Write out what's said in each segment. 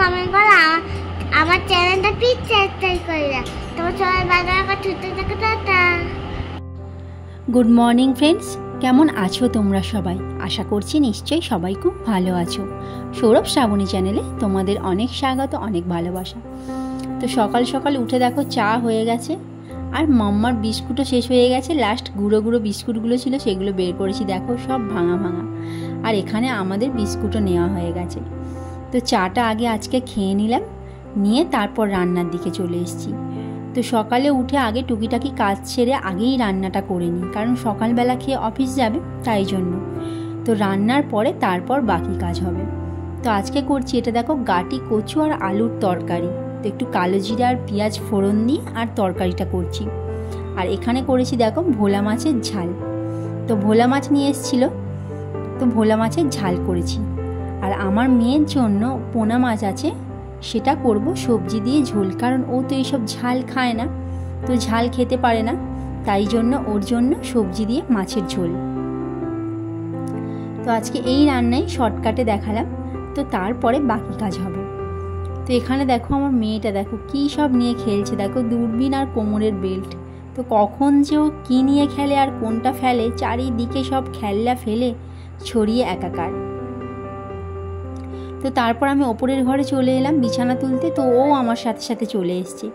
Comment করো, আমার চ্যানেলটা প্লিজ সাবস্ক্রাইব করে দাও। তোমার সবাই ভালো থাকো, সুস্থ থাকো, টাটা। গুড মর্নিং ফ্রেন্ডস, কেমন আছো তোমরা সবাই? আশা করছি নিশ্চয়ই সবাই খুব ভালো আছো। সৌরভ শ্রাবণী চ্যানেলে তোমাদের অনেক স্বাগত, অনেক ভালোবাসা। তো সকাল সকাল উঠে দেখো চা হয়ে গেছে, আর মাম্মার বিস্কুটও শেষ হয়ে গেছে। লাস্ট গুঁড়ো গুঁড়ো বিস্কুটগুলো ছিল সেগুলো বের করেছি, দেখো সব ভাঙা ভাঙা। আর এখানে আমাদের বিস্কুটও নেওয়া হয়ে গেছে। তো চাটা আগে আজকে খেয়ে নিলাম, নিয়ে তারপর রান্নার দিকে চলে এসেছি। তো সকালে উঠে আগে টুকিটাকি কাজ সেরে আগেই রান্নাটা করে নিই, কারণ সকালবেলা খেয়ে অফিস যাবে তাই জন্য। তো রান্নার পরে তারপর বাকি কাজ হবে। তো আজকে করছি এটা দেখো গাটি কচু আর আলুর তরকারি। তো একটু কালো জিরা আর পেঁয়াজ ফোড়ন দিয়ে আর তরকারিটা করছি। আর এখানে করেছি দেখো ভোলা মাছের ঝাল। তো ভোলা মাছ নিয়ে এসেছিলো, তো ভোলা মাছের ঝাল করেছি। আর আমার মেয়ের জন্য পোনা মাছ আছে, সেটা করব সবজি দিয়ে ঝোল, কারণ ও তো এইসব ঝাল খায় না, তো ঝাল খেতে পারে না, তাই জন্য ওর জন্য সবজি দিয়ে মাছের ঝোল। তো আজকে এই রান্নাই শর্টকাটে দেখালাম, তো তারপরে বাকি কাজ হবে। তো এখানে দেখো আমার মেয়েটা দেখো কী সব নিয়ে খেলছে, দেখো দূরবীন আর কোমরের বেল্ট। তো কখন যে ও কী নিয়ে খেলে আর কোনটা ফেলে, চারিদিকে সব খেলনা ফেলে ছড়িয়ে একাকার। তো তারপর আমি ওপরের ঘরে চলে এলাম বিছানা তুলতে, তো ও আমার সাথে সাথে চলে এসছে।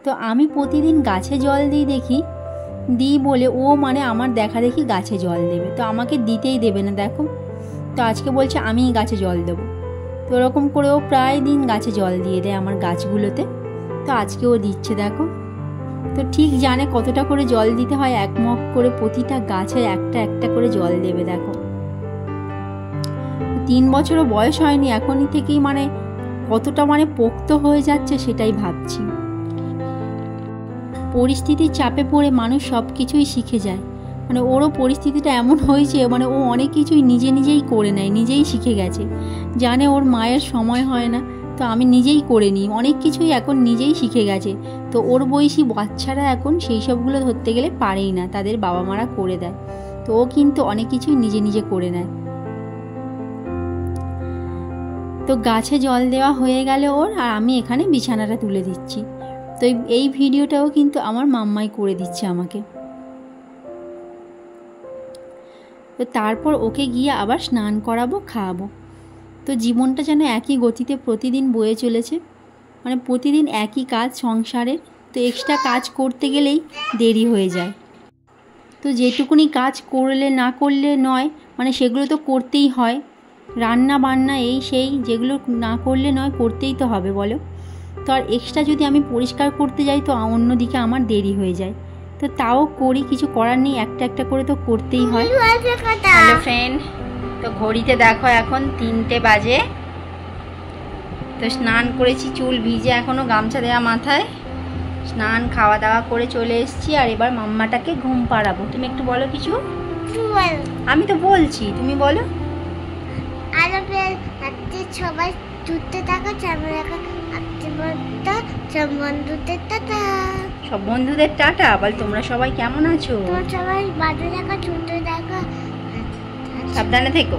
তো আমি প্রতিদিন গাছে জল দিই বলে ও মানে আমার দেখা দেখি গাছে জল দেবে, তো আমাকে দিতেই দেবে না দেখো। তো আজকে বলছে আমিই গাছে জল দেবো। তো ওরকম করে ও প্রায় দিন গাছে জল দিয়ে দেয় আমার গাছগুলোতে। তো আজকে ও দিচ্ছে দেখো। তো ঠিক জানে কতটা করে জল দিতে হয়, এক মগ করে প্রতিটা গাছে একটা একটা করে জল দেবে দেখো। 3 বছরও বয়স হয়নি, এখনই থেকেই মানে কতটা মানে পোক্ত হয়ে যাচ্ছে সেটাই ভাবছি। পরিস্থিতির চাপে পড়ে মানুষ সব কিছুই শিখে যায়, মানে ওরও পরিস্থিতিটা এমন হয়েছে, মানে ও অনেক কিছুই নিজেই করে নেয়, নিজেই শিখে গেছে। জানে ওর মায়ের সময় হয় না, তো আমি নিজেই করে নিই, অনেক কিছুই এখন নিজেই শিখে গেছে। তো ওর বয়সী বাচ্চারা এখন সেই সবগুলো ধরতে গেলে পারেই না, তাদের বাবা মারা করে দেয়। তো ও কিন্তু অনেক কিছুই নিজে করে নেয়। তো গাছে জল দেওয়া হয়ে গেল ওর, আর আমি এখানে বিছানাটা তুলে দিচ্ছি। তো এই ভিডিওটাও কিন্তু আমার মাম্মাই করে দিচ্ছে আমাকে। তো তারপর ওকে গিয়ে আবার স্নান করাবো, খাওয়াবো। তো জীবনটা যেন একই গতিতে প্রতিদিন বয়ে চলেছে, মানে প্রতিদিন একই কাজ সংসারের। তো এক্সট্রা কাজ করতে গেলেই দেরি হয়ে যায়। তো যেটুকুনি কাজ করলে না করলে নয়, মানে সেগুলো তো করতেই হয়। রান্না বান্না এই সেই যেগুলো না করলে নয়, করতেই তো হবে বলো। তো আর এক্সট্রা যদি আমি পরিষ্কার করতে যাই তো অন্যদিকে আমার দেরি হয়ে যায়। তো তাও করি, কিছু করার নেই, একটা একটা করে তো করতেই হয়। হ্যালো ফ্রেন্ড, তো ঘড়িতে দেখো এখন 3টে বাজে। তো স্নান করেছি, চুল ভিজে এখনও, গামছা দেওয়া মাথায়, স্নান খাওয়া দাওয়া করে চলে এসেছি। আর এবার মাম্মাটাকে ঘুম পাড়াবো। তুমি একটু বলো কিছু। আমি তো বলছি, তুমি বলো। সবাই ছুটতে থাকো, সব বন্ধুদের টাটা বল। তোমরা সবাই কেমন আছো? সবাই বাড়ি থাকো, ছুটতে থাকো, সাবধানে থেকো।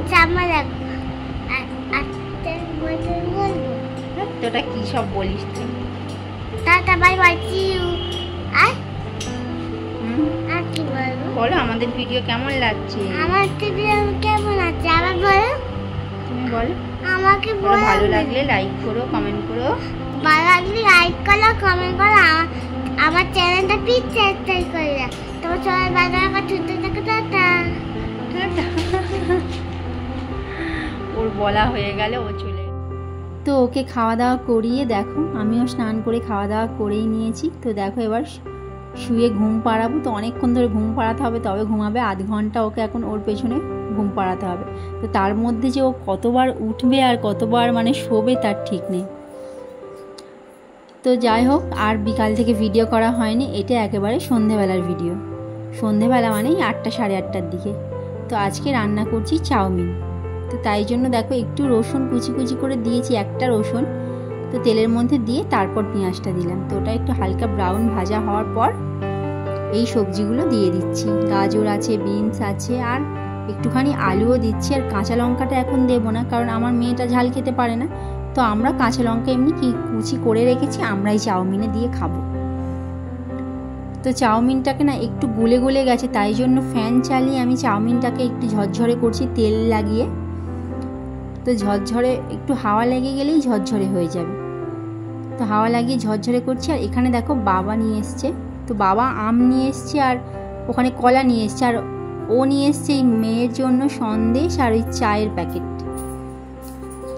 তোটা কি সব বলিস তুই? Tata, bye bye, see you. আর কি বলবো? বলো আমাদের ভিডিও কেমন লাগছে? আমার ভিডিও কেমন আছে আবার বলো। তুমি বলো। আমাকে বলো। ভালো লাগলে লাইক করো, কমেন্ট করো। ভালো লাগলে লাইক করো, কমেন্ট করো, আমার চ্যানেলটা প্লিজ সাবস্ক্রাইব করে দাও। তোমার সবাই ভালো থাকো, সুস্থ থাকো, টাটা। ওর বলা হয়ে গেল, ও চলে। তো ওকে খাওয়া দাওয়া করিয়ে দেখো আমিও স্নান করে খাওয়া দাওয়া করেই নিয়েছি। তো দেখো এবার শুয়ে ঘুম পাড়াবো। তো অনেকক্ষণ ধরে ঘুম পাড়াতে হবে, তবে ঘুমাবে। আধ ঘন্টা ওকে এখন ওর পেছনে ঘুম পাড়াতে হবে। তো তার মধ্যে যে ও কতবার উঠবে আর কতবার মানে শোবে তার ঠিক নেই। তো যাই হোক, আর বিকাল থেকে ভিডিও করা হয়নি, এটা একেবারে সন্ধেবেলার ভিডিও। সন্ধেবেলা মানে 8টা সাড়ে 8টার দিকে। তো আজকে রান্না করছি চাউমিন। তো তাই জন্য দেখো একটু রসুন কুচি কুচি করে দিয়েছি, একটা রসুন। তো তেলের মধ্যে দিয়ে তারপর পেঁয়াজটা দিলাম। তো ওটা একটু হালকা ব্রাউন ভাজা হওয়ার পর এই সবজিগুলো দিয়ে দিচ্ছি। গাজর আছে, বিনস আছে, আর একটুখানি আলুও দিচ্ছি। আর কাঁচা লঙ্কাটা এখন দেবো না, কারণ আমার মেয়েটা ঝাল খেতে পারে না, তো আমরা কাঁচা লঙ্কা এমনি কুচি করে রেখেছি, আমরাই চাউমিনে দিয়ে খাবো। তো চাউমিনটাকে না একটু গলে গলে গেছে, তাই জন্য ফ্যান চালিয়ে আমি চাউমিনটাকে একটু ঝরঝরে করছি তেল লাগিয়ে। তো ঝরঝরে একটু হাওয়া লেগে গেলেই ঝরঝরে হয়ে যাবে। তো হাওয়া লাগিয়ে ঝরঝরে করছি। আর এখানে দেখো বাবা নিয়ে এসছে, তো বাবা আম নিয়ে এসছে আর ওখানে কলা নিয়ে এসছে, আর ও নিয়ে এসছে এই মেয়ের জন্য সন্দেশ আর ওই চায়ের প্যাকেট।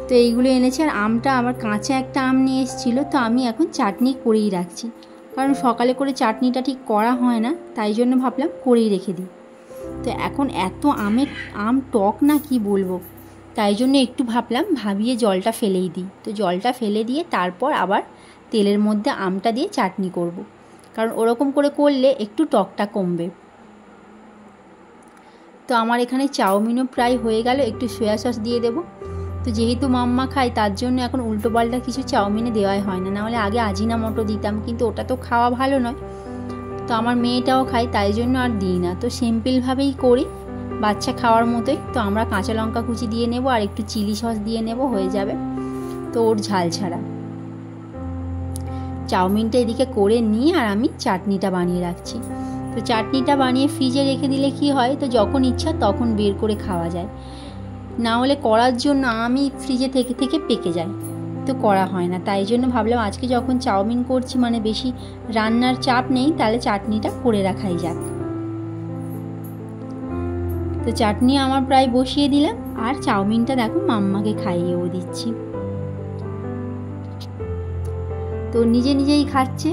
তো এইগুলো এনেছে। আর আমটা আবার কাঁচা একটা আম নিয়ে এসেছিলো, তো আমি এখন চাটনি করেই রাখছি, কারণ সকালে করে চাটনিটা ঠিক করা হয় না, তাই জন্য ভাবলাম করেই রেখে দিই। তো এখন এত আম টক না কি বলবো, তাই জন্য একটু ভাবলাম ভাবিয়ে জলটা ফেলেই দিই। তো জলটা ফেলে দিয়ে তারপর আবার তেলের মধ্যে আমটা দিয়ে চাটনি করব, কারণ ওরকম করে করলে একটু টকটা কমবে। তো আমার এখানে চাউমিনও প্রায় হয়ে গেল, একটু সয়া সস দিয়ে দেবো। তো যেহেতু মাম্মা খায় তার জন্য এখন উল্টোপাল্টা কিছু চাউমিনে দেওয়াই হয় না, নাহলে আগে আজিনামোটো দিতাম, কিন্তু ওটা তো খাওয়া ভালো নয়। তো আমার মেয়েটাও খায়, তাই জন্য আর দিই না। তো সিম্পলভাবেই করি, বাচ্চা খাওয়ার মতোই। তো আমরা কাঁচা লঙ্কা কুচি দিয়ে নেব আর একটু চিলি সস দিয়ে নেব, হয়ে যাবে। তো ওর ঝাল ছাড়া চাউমিনটা এদিকে করে নিয়ে আর আমি চাটনিটা বানিয়ে রাখছি। তো চাটনিটা বানিয়ে ফ্রিজে রেখে দিলে কি হয়, তো যখন ইচ্ছা তখন বের করে খাওয়া যায়। না হলে করার জন্য আমি ফ্রিজে থেকে থেকে পেকে যায়, তো করা হয় না। তাই জন্য ভাবলাম আজকে যখন চাউমিন করছি, মানে বেশি রান্নার চাপ নেই, তাহলে চাটনিটা করে রাখাই যাক। তো চাটনি আমার প্রায় বসিয়ে দিলাম, আর চাউমিনটা দেখো মাম্মাকে খাইয়েও দিচ্ছি। তো নিজে নিজেই খাচ্ছে।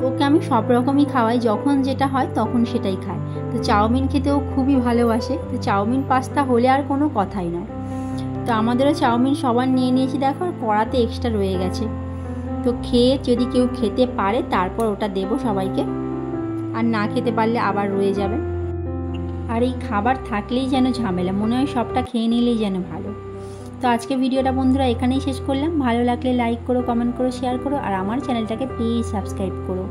ওকে আমি সব রকমই খাওয়াই, যখন যেটা হয় তখন সেটাই খায়। তো চাউমিন খেতেও খুবই ভালোবাসে। তো চাউমিন পাস্তা হলে আর কোনো কথাই নয়। তো আমাদেরও চাউমিন সবার নিয়ে নিয়েছি দেখো, আর কড়াতে এক্সট্রা রয়ে গেছে। তো খেয়ে যদি কেউ খেতে পারে তারপর ওটা দেবো সবাইকে, আর না খেতে পারলে আবার রয়ে যাবে। আর এই খাবার থাকলেই যেন ঝামেলা, মনে হয় সবটা খেয়ে নিলেই যেন ভালো। তো আজকে ভিডিওটা বন্ধুরা এখানেই শেষ করলাম। ভালো লাগলে লাইক করো, কমেন্ট করো, শেয়ার করো, আর আমার চ্যানেলটাকে প্লিজ সাবস্ক্রাইব করো।